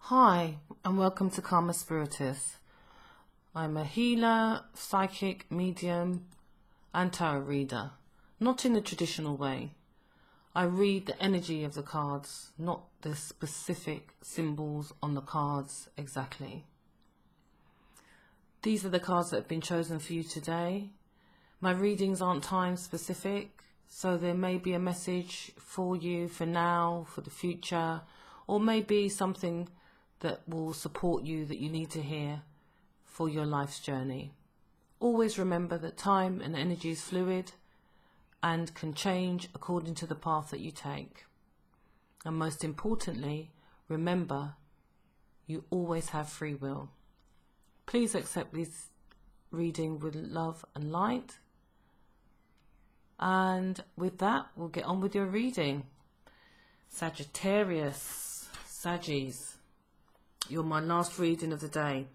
Hi, and welcome to Karma Spiritus. I'm a healer, psychic, medium, and tarot reader. Not in the traditional way. I read the energy of the cards, not the specific symbols on the cards exactly. These are the cards that have been chosen for you today. My readings aren't time specific, so there may be a message for you for now, for the future, or maybe something that will support you that you need to hear for your life's journey. Always remember that time and energy is fluid and can change according to the path that you take. And most importantly, remember, you always have free will. Please accept this reading with love and light. And with that, we'll get on with your reading. Sagittarius, Sagis. You're my last reading of the day,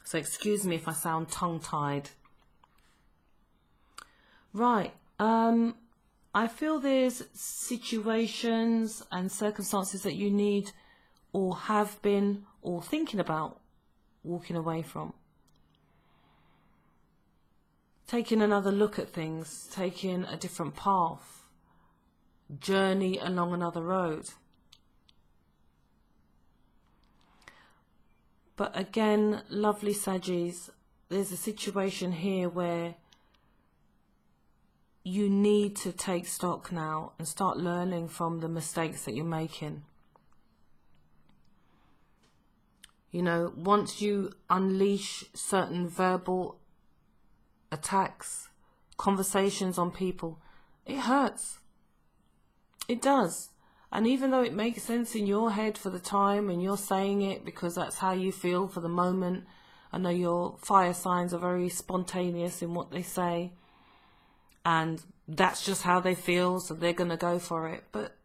so excuse me if I sound tongue-tied. Right, I feel there's situations and circumstances that you need or have been or thinking about walking away from. Taking another look at things, taking a different path, journey along another road. But again, lovely Sagis, there's a situation here where you need to take stock now and start learning from the mistakes that you're making. You know, once you unleash certain verbal attacks, conversations on people, it hurts. It does. And even though it makes sense in your head for the time and you're saying it because that's how you feel for the moment, I know your fire signs are very spontaneous in what they say and that's just how they feel, so they're going to go for it. But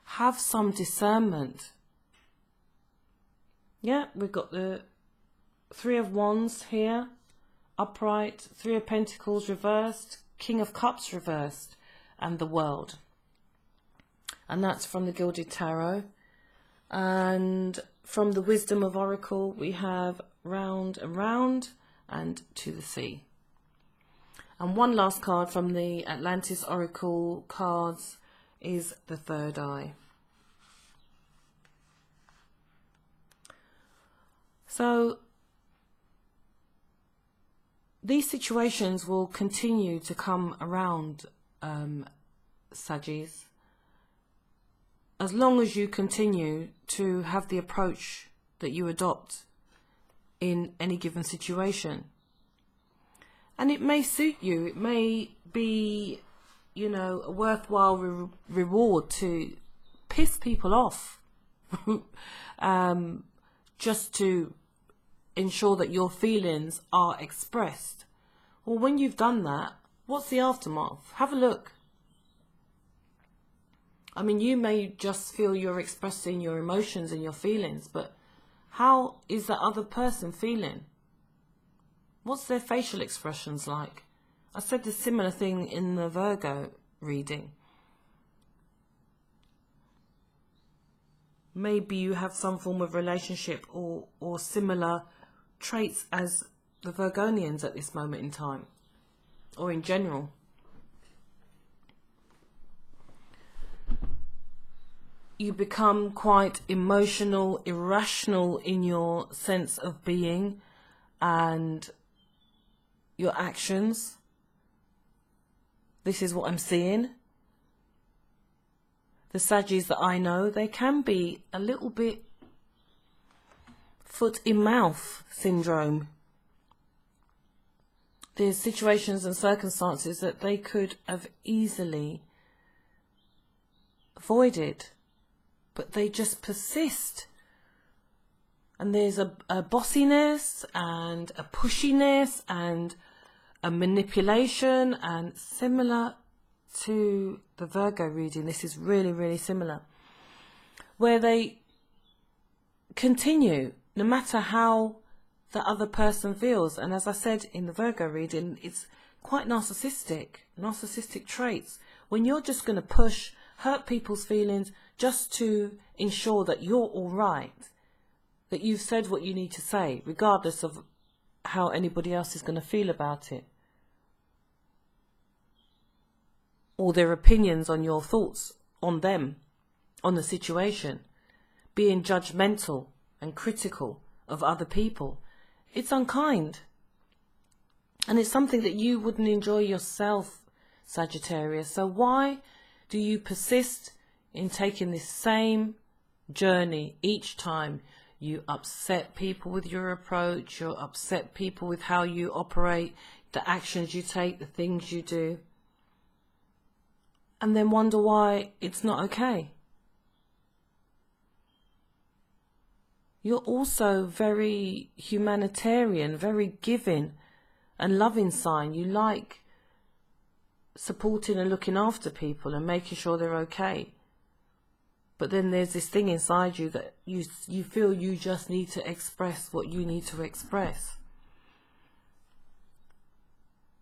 have some discernment. Yeah, we've got the Three of Wands here, upright, Three of Pentacles reversed, King of Cups reversed, and the World. And that's from the Gilded Tarot. And from the Wisdom of Oracle, we have Round and Round and To the Sea. And one last card from the Atlantis Oracle cards is the Third Eye. So these situations will continue to come around, Sagis, as long as you continue to have the approach that you adopt in any given situation. And it may suit you. It may be, you know, a worthwhile reward to piss people off just to ensure that your feelings are expressed. Well, when you've done that, what's the aftermath? Have a look. I mean, you may just feel you're expressing your emotions and your feelings, but how is that other person feeling? What's their facial expressions like? I said the similar thing in the Virgo reading. Maybe you have some form of relationship or similar traits as the Virgonians at this moment in time, or in general. You become quite emotional, irrational in your sense of being and your actions. This is what I'm seeing. The Sagis that I know, they can be a little bit foot in mouth syndrome. There's situations and circumstances that they could have easily avoided, but they just persist. And there's a bossiness and a pushiness and a manipulation, and similar to the Virgo reading, this is really, really similar, where they continue no matter how the other person feels. And as I said in the Virgo reading, it's quite narcissistic traits. When you're just going to push, hurt people's feelings just to ensure that you're all right, that you've said what you need to say, regardless of how anybody else is going to feel about it, or their opinions on your thoughts on them, on the situation, being judgmental and critical of other people. It's unkind. And it's something that you wouldn't enjoy yourself, Sagittarius. So why do you persist in taking this same journey each time? You upset people with your approach, you upset people with how you operate, the actions you take, the things you do, and then wonder why it's not okay. You're also very humanitarian, very giving and loving sign. You like supporting and looking after people and making sure they're okay. But then there's this thing inside you that you feel you just need to express what you need to express.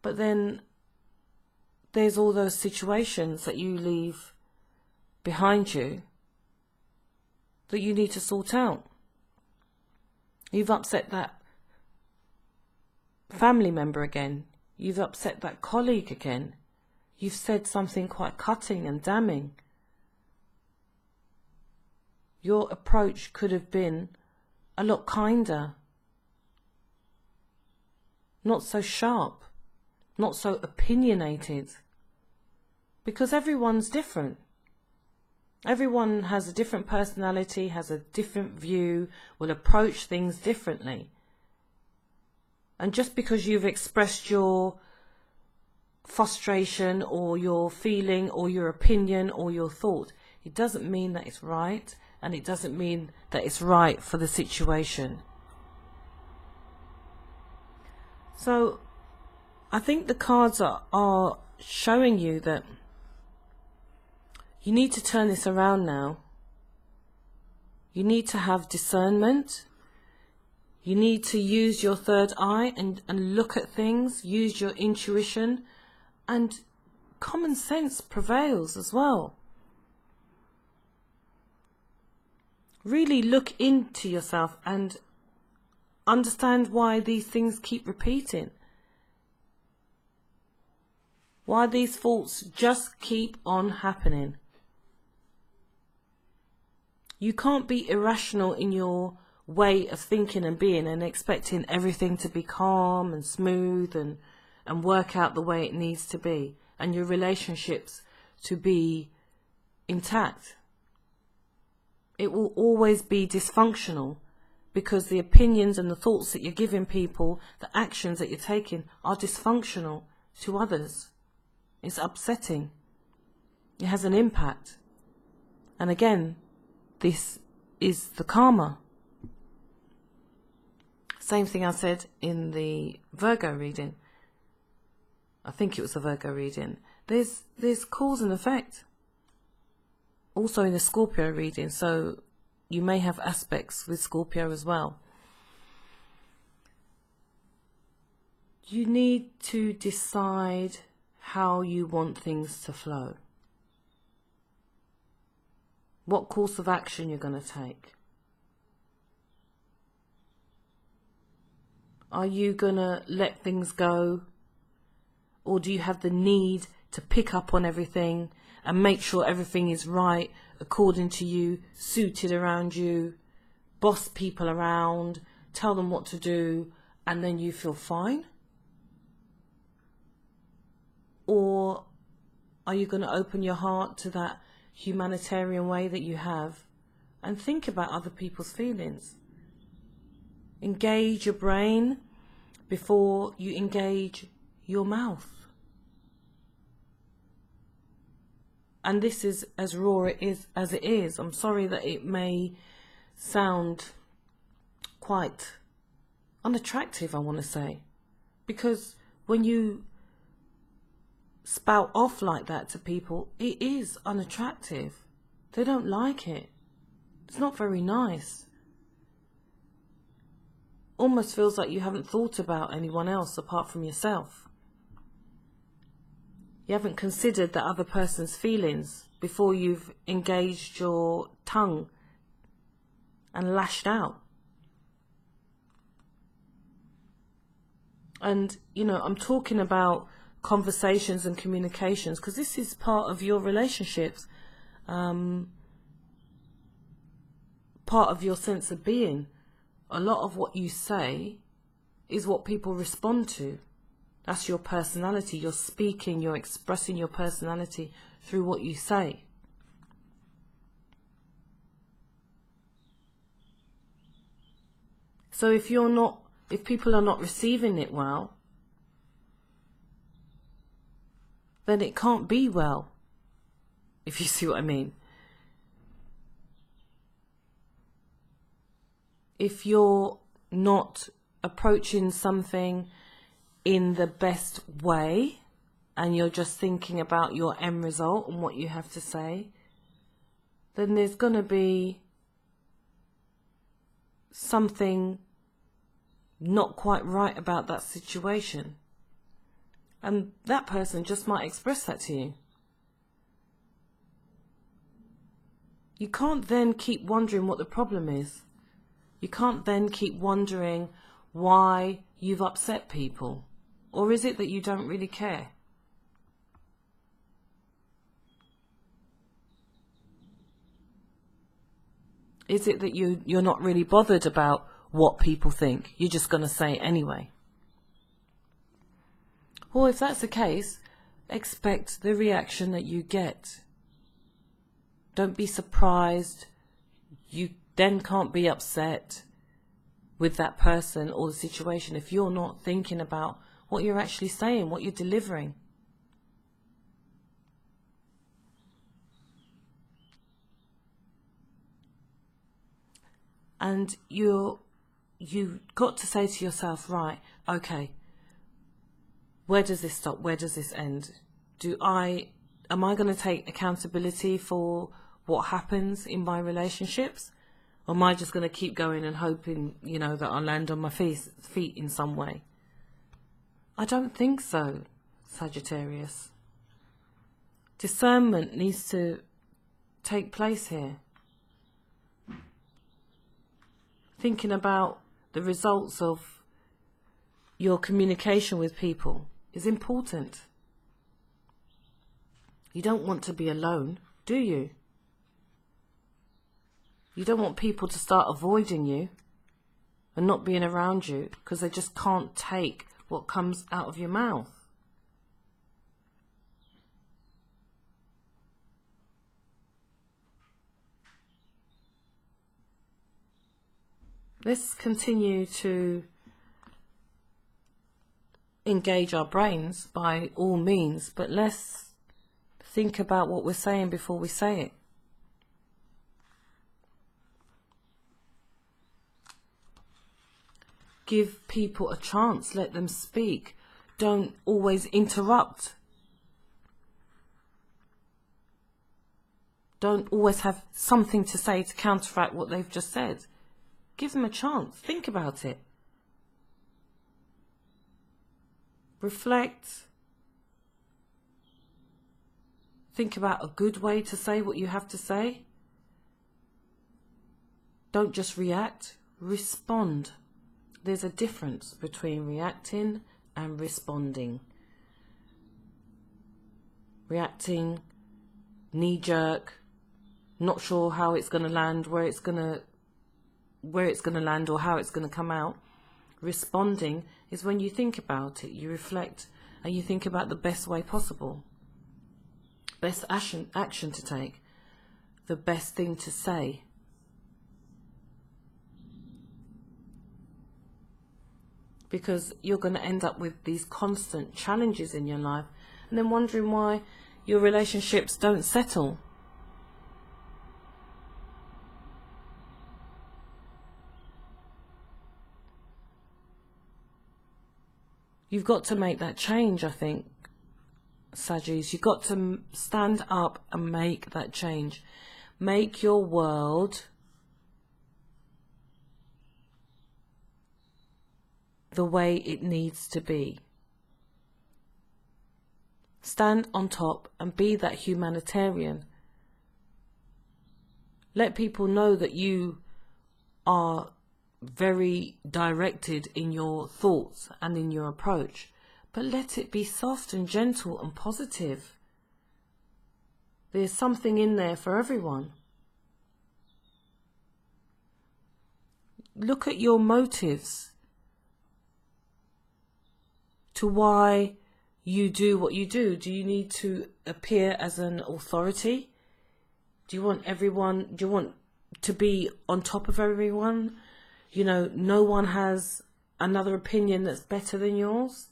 But then there's all those situations that you leave behind you that you need to sort out. You've upset that family member again. You've upset that colleague again. You've said something quite cutting and damning. Your approach could have been a lot kinder. Not so sharp. Not so opinionated. Because everyone's different. Everyone has a different personality, has a different view, will approach things differently. And just because you've expressed your frustration or your feeling or your opinion or your thought, it doesn't mean that it's right, and it doesn't mean that it's right for the situation. So I think the cards are showing you that you need to turn this around now. You need to have discernment. You need to use your third eye and look at things, use your intuition, and common sense prevails as well. Really look into yourself and understand why these things keep repeating. Why these faults just keep on happening. You can't be irrational in your way of thinking and being and expecting everything to be calm and smooth and work out the way it needs to be, and your relationships to be intact. It will always be dysfunctional because the opinions and the thoughts that you're giving people, the actions that you're taking, are dysfunctional to others. It's upsetting. It has an impact. And again, this is the karma. Same thing I said in the Virgo reading. I think it was the Virgo reading. There's cause and effect. Also in the Scorpio reading, so you may have aspects with Scorpio as well. You need to decide how you want things to flow. What course of action you're going to take. Are you going to let things go? Or do you have the need to pick up on everything and make sure everything is right according to you, suited around you, boss people around, tell them what to do, and then you feel fine? Or are you going to open your heart to that humanitarian way that you have and think about other people's feelings? Engage your brain before you engage your mouth. And this is as raw as it is. I'm sorry that it may sound quite unattractive, I want to say. Because when you spout off like that to people, it is unattractive. They don't like it. It's not very nice. Almost feels like you haven't thought about anyone else apart from yourself. You haven't considered the other person's feelings before you've engaged your tongue and lashed out. And, you know, I'm talking about conversations and communications because this is part of your relationships, part of your sense of being. A lot of what you say is what people respond to. That's your personality. You're speaking, you're expressing your personality through what you say. So if people are not receiving it well, then it can't be well, if you see what I mean. If you're not approaching something in the best way and you're just thinking about your end result and what you have to say, then there's going to be something not quite right about that situation. And that person just might express that to you. You can't then keep wondering what the problem is. You can't then keep wondering why you've upset people. Or is it that you don't really care? Is it that you're not really bothered about what people think? You're just going to say it anyway. Well, if that's the case, expect the reaction that you get. Don't be surprised. You then can't be upset with that person or the situation if you're not thinking about what you're actually saying, what you're delivering. And you've got to say to yourself, right, okay, where does this stop? Where does this end? Am I going to take accountability for what happens in my relationships? Or am I just going to keep going and hoping, you know, that I'll land on my feet in some way? I don't think so, Sagittarius. Discernment needs to take place here. Thinking about the results of your communication with people is important. You don't want to be alone, do you? You don't want people to start avoiding you and not being around you because they just can't take what comes out of your mouth. Let's continue to engage our brains by all means, but let's think about what we're saying before we say it. Give people a chance, let them speak. Don't always interrupt. Don't always have something to say to counteract what they've just said. Give them a chance. Think about it. Reflect. Think about a good way to say what you have to say. Don't just react. Respond. There's a difference between reacting and responding. Reacting, knee-jerk, not sure how it's going to land, where it's going to land or how it's going to come out. Responding is when you think about it, you reflect, and you think about the best way possible. Best action to take. The best thing to say. Because you're going to end up with these constant challenges in your life and then wondering why your relationships don't settle. You've got to make that change, I think, Sagis. You've got to stand up and make that change. Make your world the way it needs to be. Stand on top and be that humanitarian. Let people know that you are very directed in your thoughts and in your approach, but let it be soft and gentle and positive. There's something in there for everyone. Look at your motives to why you do what you do. Do you need to appear as an authority? Do you want to be on top of everyone? You know, no one has another opinion that's better than yours?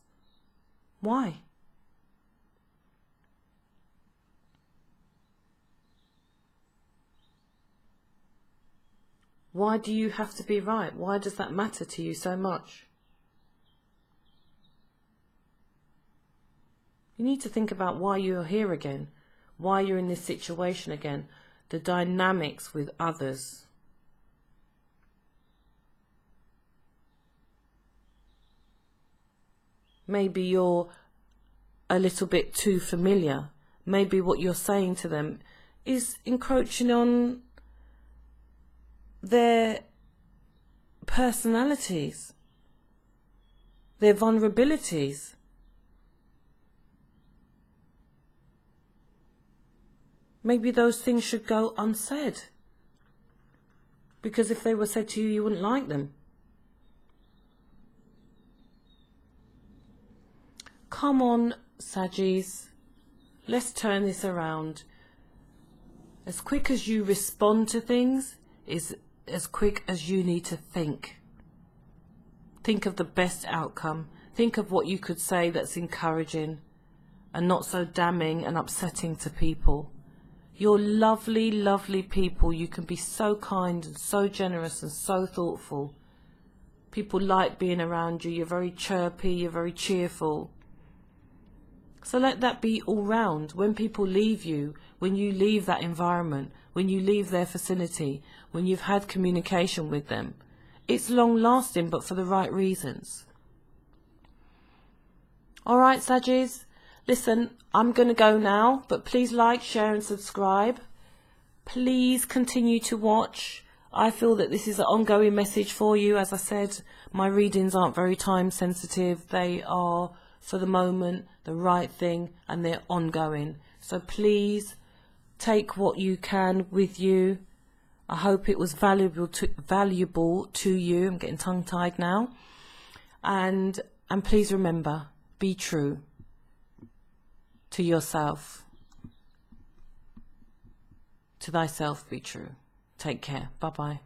Why? Why do you have to be right? Why does that matter to you so much? You need to think about why you're here again, why you're in this situation again, the dynamics with others. Maybe you're a little bit too familiar. Maybe what you're saying to them is encroaching on their personalities, their vulnerabilities. Maybe those things should go unsaid, because if they were said to you, you wouldn't like them. Come on, Sagis, let's turn this around. As quick as you respond to things is as quick as you need to think. Think of the best outcome. Think of what you could say that's encouraging and not so damning and upsetting to people. You're lovely, lovely people. You can be so kind and so generous and so thoughtful. People like being around you. You're very chirpy. You're very cheerful. So let that be all round. When people leave you, when you leave that environment, when you leave their vicinity, when you've had communication with them, it's long lasting, but for the right reasons. All right, Sagis. Listen, I'm going to go now, but please like, share and subscribe. Please continue to watch. I feel that this is an ongoing message for you. As I said, my readings aren't very time sensitive. They are, for the moment, the right thing, and they're ongoing. So please take what you can with you. I hope it was valuable to you. I'm getting tongue-tied now. And please remember, be true to yourself. To thyself be true. Take care. Bye-bye.